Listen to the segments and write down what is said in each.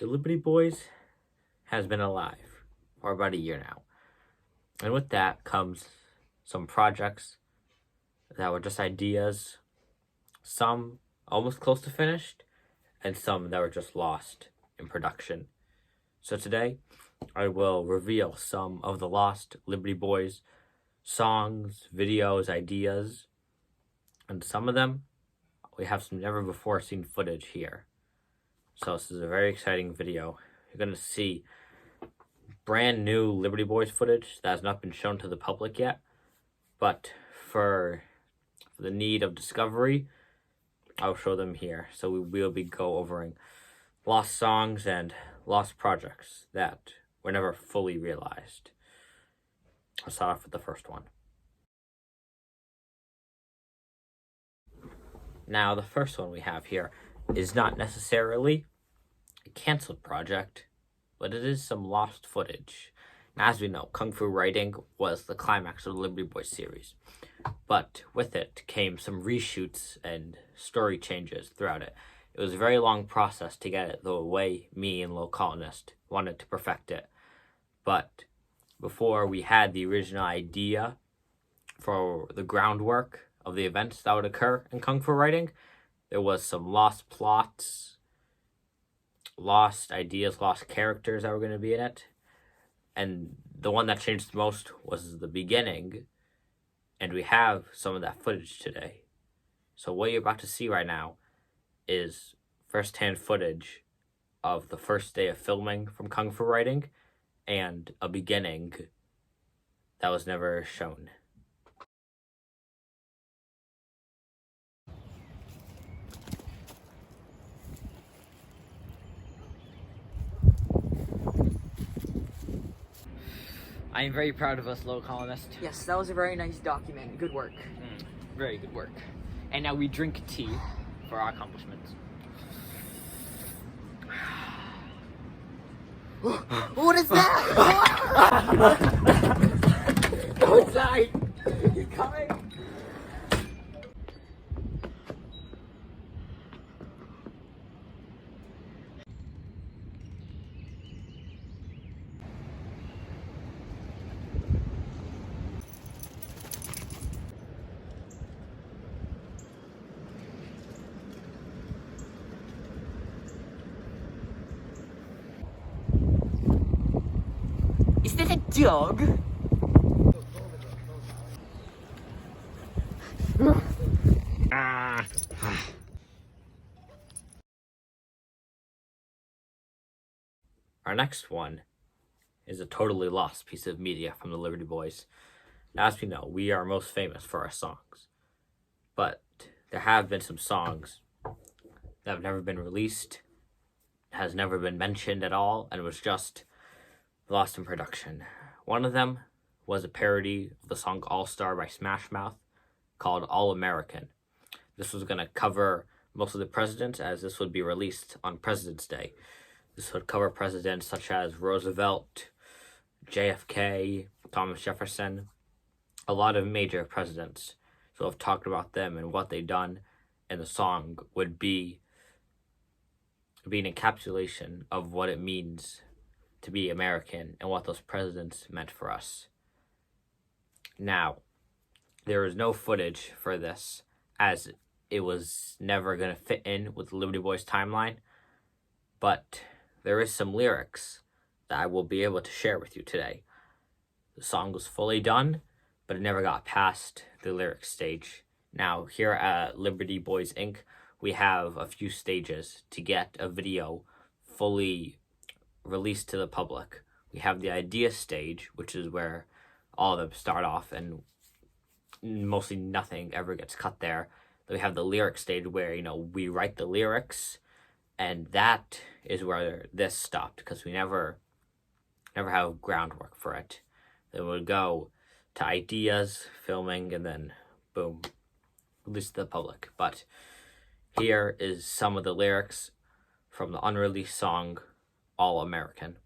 The Liberty Bois has been alive for about a year now. And with that comes some projects that were just ideas, some almost close to finished, and some that were just lost in production. So today, I will reveal some of the lost Liberty Bois songs, videos, ideas, and some of them we have some never before seen footage here. So this is a very exciting video. You're going to see brand new Liberty Bois footage that has not been shown to the public yet, but for the need of discovery, I'll show them here. So we will be overing lost songs and lost projects that were never fully realized. I'll start off with the first one. Now, the first one we have here is not necessarily a canceled project, but it is some lost footage. Now, as we know, Kung Fu Writing was the climax of the Liberty Bois series, but with it came some reshoots and story changes throughout it. It was a very long process to get it the way me and Low Colonist wanted to perfect it. But before we had the original idea for the groundwork of the events that would occur in Kung Fu Writing, there was some lost plots, lost ideas, lost characters that were going to be in it. And the one that changed the most was the beginning. And we have some of that footage today. So what you're about to see right now is first-hand footage of the first day of filming from Kung Fu Writing and a beginning that was never shown. I am very proud of us, Low Colonist. Yes, that was a very nice document. Good work. Very good work. And now we drink tea for our accomplishments. What is that? Go inside. He's coming. Is that a dog? Our next one is a totally lost piece of media from the Liberty Bois. As we know, we are most famous for our songs, but there have been some songs that have never been released, has never been mentioned at all, and was just lost in production. One of them was a parody of the song All Star by Smash Mouth called All American. This was going to cover most of the presidents, as this would be released on President's Day. This would cover presidents such as Roosevelt, JFK, Thomas Jefferson, a lot of major presidents. So I've talked about them and what they've done, and the song would be an encapsulation of what it means to be American and what those presidents meant for us. Now, there is no footage for this, as it was never going to fit in with the Liberty Bois timeline, but there is some lyrics that I will be able to share with you today. The song was fully done, but it never got past the lyrics stage. Now, here at Liberty Bois Inc., we have a few stages to get a video fully released to the public. We have the idea stage, which is where all of them start off and mostly nothing ever gets cut there. Then we have the lyric stage where, we write the lyrics, and that is where this stopped because we never have groundwork for it. Then we'll go to ideas, filming, and then boom, release to the public. But here is some of the lyrics from the unreleased song All American.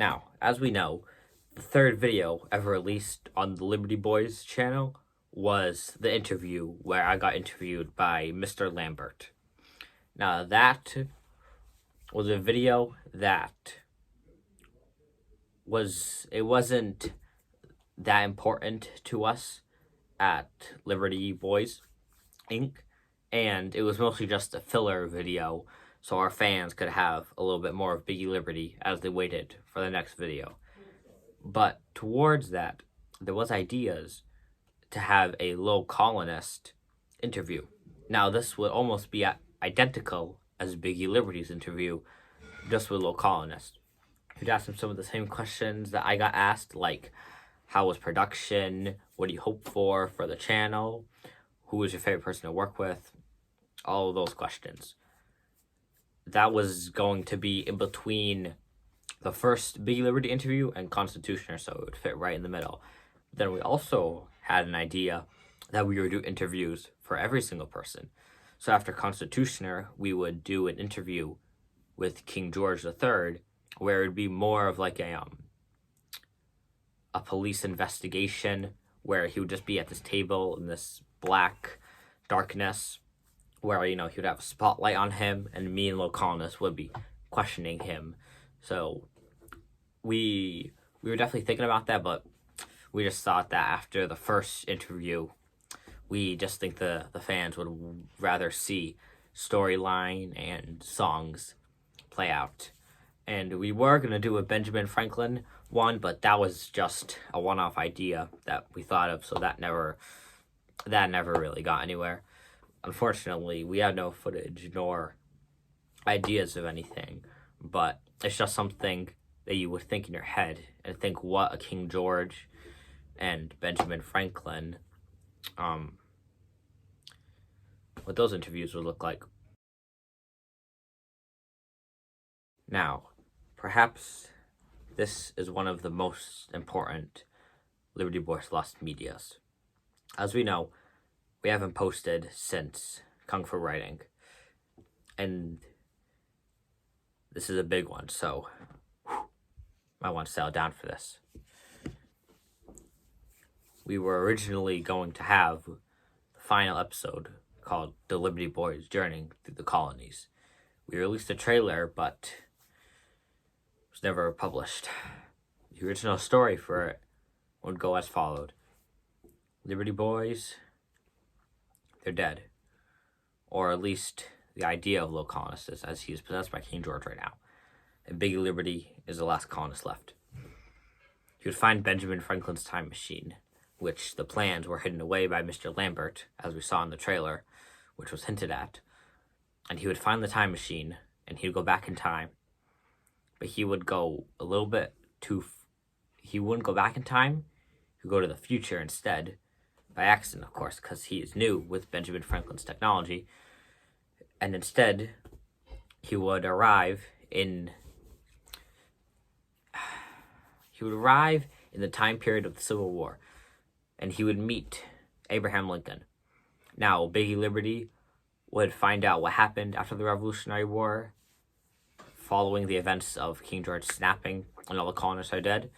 Now, as we know, the third video ever released on the Liberty Bois channel was the interview where I got interviewed by Mr. Lambert. Now, that was a video that wasn't that important to us at Liberty Bois Inc. And it was mostly just a filler video so our fans could have a little bit more of Biggie Liberty as they waited for the next video. But towards that, there was ideas to have a low colonist interview. Now, this would almost be identical as Biggie Liberty's interview, just with low colonist. You'd ask him some of the same questions that I got asked, like, how was production? What do you hope for the channel? Who was your favorite person to work with? All of those questions. That was going to be in between the first Biggie Liberty interview and Constitutioner, so it would fit right in the middle. Then we also had an idea that we would do interviews for every single person. So after Constitutioner, we would do an interview with King George III, where it would be more of like a police investigation, where he would just be at this table in this black darkness, where, he would have a spotlight on him, and me and Low Colonist would be questioning him. So we were definitely thinking about that, but we just thought that after the first interview, we just think the fans would rather see storyline and songs play out. And we were going to do a Benjamin Franklin one, but that was just a one-off idea that we thought of, so that never really got anywhere. Unfortunately, we had no footage nor ideas of anything, but it's just something that you would think in your head and think what a King George and Benjamin Franklin, what those interviews would look like. Now, perhaps this is one of the most important Liberty Bois lost medias. As we know, we haven't posted since Kung Fu Writing, and this is a big one, so I want to settle down for this. We were originally going to have the final episode called The Liberty Bois Journey Through the Colonies. We released a trailer, but it was never published. The original story for it would go as followed. Liberty Bois, they're dead. Or at least the idea of Low Colonist is, as he is possessed by King George right now. And Biggie Liberty is the last colonist left. He would find Benjamin Franklin's time machine, which the plans were hidden away by Mr. Lambert, as we saw in the trailer, which was hinted at. And he would find the time machine, and he would go back in time. But he would go a little bit he wouldn't go back in time. He would go to the future instead. By accident, of course, because he is new with Benjamin Franklin's technology. And instead, he would arrive in the time period of the Civil War. And he would meet Abraham Lincoln. Now, Biggie Liberty would find out what happened after the Revolutionary War, following the events of King George snapping and all the colonists are dead,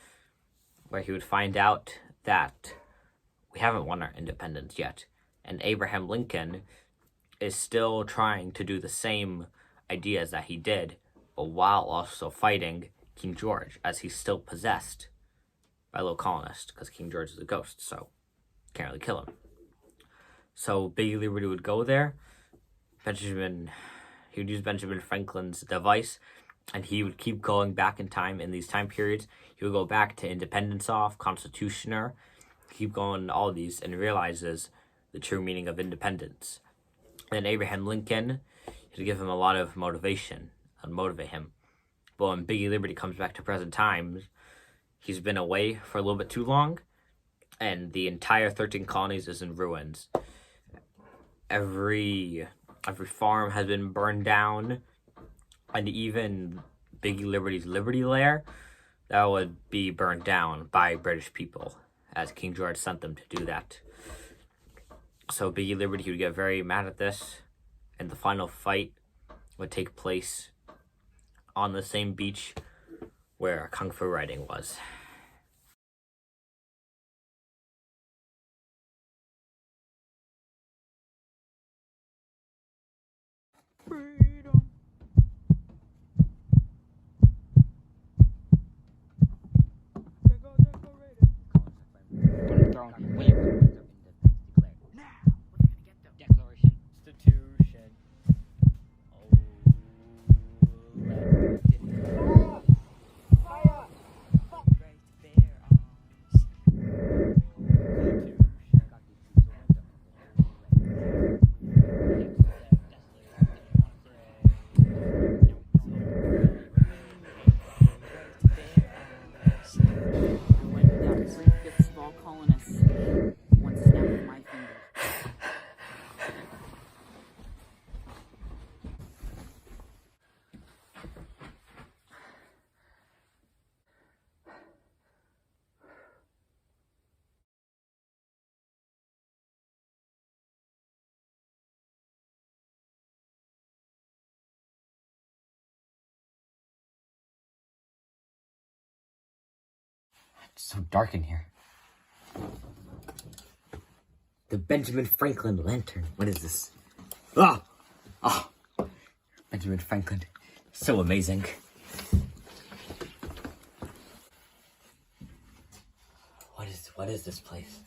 where he would find out that we haven't won our independence yet, and Abraham Lincoln is still trying to do the same ideas that he did, but while also fighting King George, as he's still possessed by Low Colonist, because King George is a ghost, so can't really kill him. So Biggie Liberty would go there. He would use Benjamin Franklin's device, and he would keep going back in time in these time periods. He would go back to Independence Off, Constitutioner, keep going all of these, and realizes the true meaning of independence. And Abraham Lincoln, he'd give him a lot of motivation and motivate him. But when Biggie Liberty comes back to present times, he's been away for a little bit too long, and the entire 13 colonies is in ruins. Every farm has been burned down, and even Biggie Liberty's Liberty Lair, that would be burned down by British people, as King George sent them to do that. So Biggie Liberty would get very mad at this, and the final fight would take place on the same beach where Kung Fu writing was. Freedom. Declaration. Constitution. One snap of my finger. It's so dark in here. The Benjamin Franklin lantern. What is this? Ah! Ah! Benjamin Franklin. So amazing. What is this place?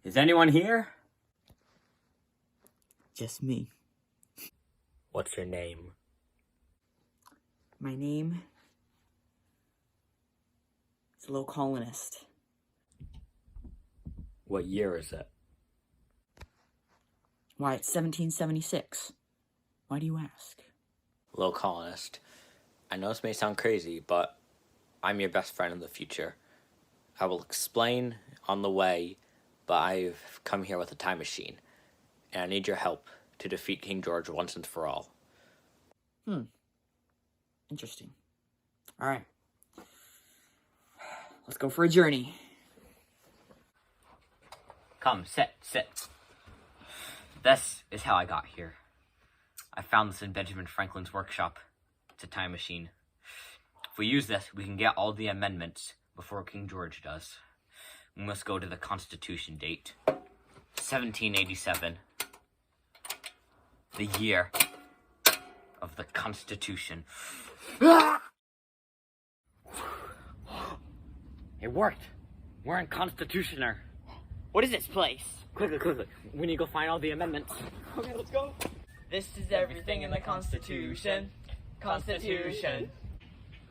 Is anyone here? Just me. What's your name? My name is Low Colonist. What year is it? Why, it's 1776. Why do you ask? Low colonist. I know this may sound crazy, but I'm your best friend in the future. I will explain on the way, but I've come here with a time machine, and I need your help to defeat King George once and for all. Interesting. Alright. Let's go for a journey. Come, sit. This is how I got here. I found this in Benjamin Franklin's workshop. It's a time machine. If we use this, we can get all the amendments before King George does. We must go to the Constitution date. 1787. The year of the Constitution. It worked! We're in Constitutioner. What is this place? Quickly. We need to go find all the amendments. Okay, let's go. This is everything in the Constitution. Constitution.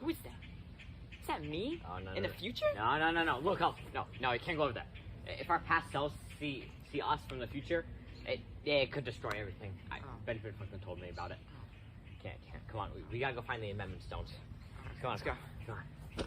Who is that? Is that me? Oh, no, in the future? No. Look up. No, you can't go over there. If our past selves see us from the future, it could destroy everything. Benjamin Franklin told me about it. Can't. Come on, we gotta go find the amendment stones. Come on, let's go. Come on.